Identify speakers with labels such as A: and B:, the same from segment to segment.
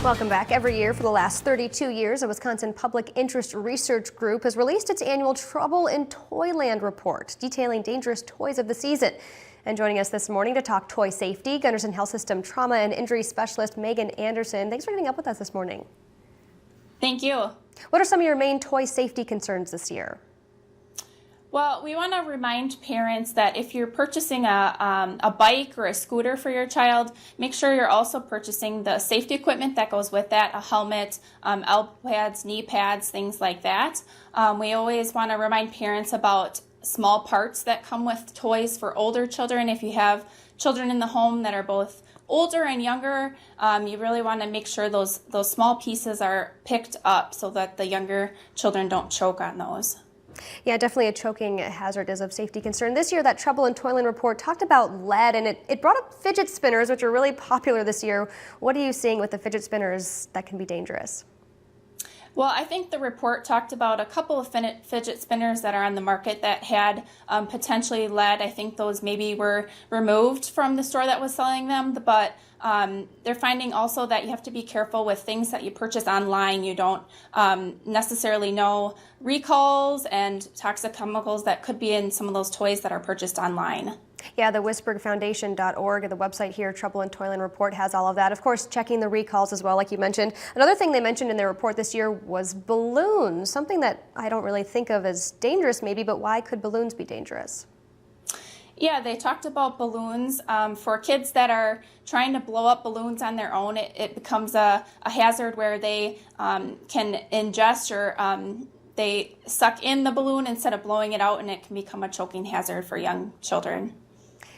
A: Welcome back. Every year for the last 32 years, a Wisconsin Public Interest Research Group has released its annual Trouble in Toyland report, detailing dangerous toys of the season. And joining us this morning to talk toy safety, Gunderson Health System Trauma and Injury Specialist Megan Anderson. Thanks for getting up with us this morning.
B: Thank you.
A: What are some of your main toy safety concerns this year?
B: Well, we want to remind parents that if you're purchasing a bike or a scooter for your child, make sure you're also purchasing the safety equipment that goes with that, a helmet, elbow pads, knee pads, things like that. We always want to remind parents about small parts that come with toys for older children. If you have children in the home that are both older and younger, you really want to make sure those small pieces are picked up so that the younger children don't choke on those.
A: Yeah, definitely a choking hazard is of safety concern. This year, that Trouble in Toyland report talked about lead, and it brought up fidget spinners, which are really popular this year. What are you seeing with the fidget spinners that can be dangerous?
B: Well, I think the report talked about a couple of fidget spinners that are on the market that had potentially lead. I think those maybe were removed from the store that was selling them, but they're finding also that you have to be careful with things that you purchase online. You don't necessarily know recalls and toxic chemicals that could be in some of those toys that are purchased online.
A: Yeah, the WisbergFoundation.org, the website here, Trouble in Toyland report, has all of that. Of course, checking the recalls as well, like you mentioned. Another thing they mentioned in their report this year was balloons, something that I don't really think of as dangerous maybe, but why could balloons be dangerous?
B: Yeah, they talked about balloons. For kids that are trying to blow up balloons on their own, it becomes a hazard where they can ingest or they suck in the balloon instead of blowing it out, and it can become a choking hazard for young children.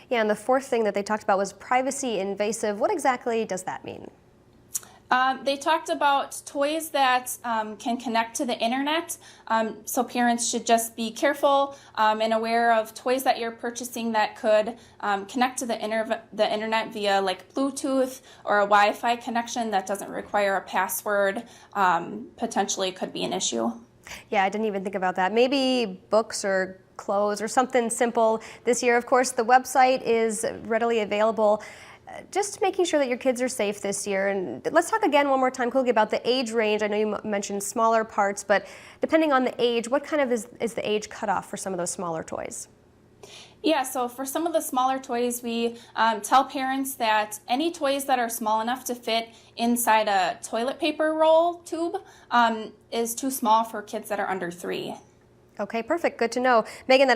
A: Yeah, and the fourth thing that they talked about was privacy invasive. What exactly does that mean?
B: They talked about toys that can connect to the internet, so parents should just be careful and aware of toys that you're purchasing that could connect to the internet via like Bluetooth or a Wi-Fi connection that doesn't require a password. Potentially could be an issue.
A: Yeah, I didn't even think about that. Maybe books or clothes or something simple this year. Of course, the website is readily available. Just making sure that your kids are safe this year. And let's talk again one more time quickly about the age range. I know you mentioned smaller parts, but depending on the age, what kind of is the age cutoff for some of those smaller toys?
B: Yeah, so for some of the smaller toys, we tell parents that any toys that are small enough to fit inside a toilet paper roll tube is too small for kids that are under 3.
A: Okay, perfect. Good to know. Megan, that is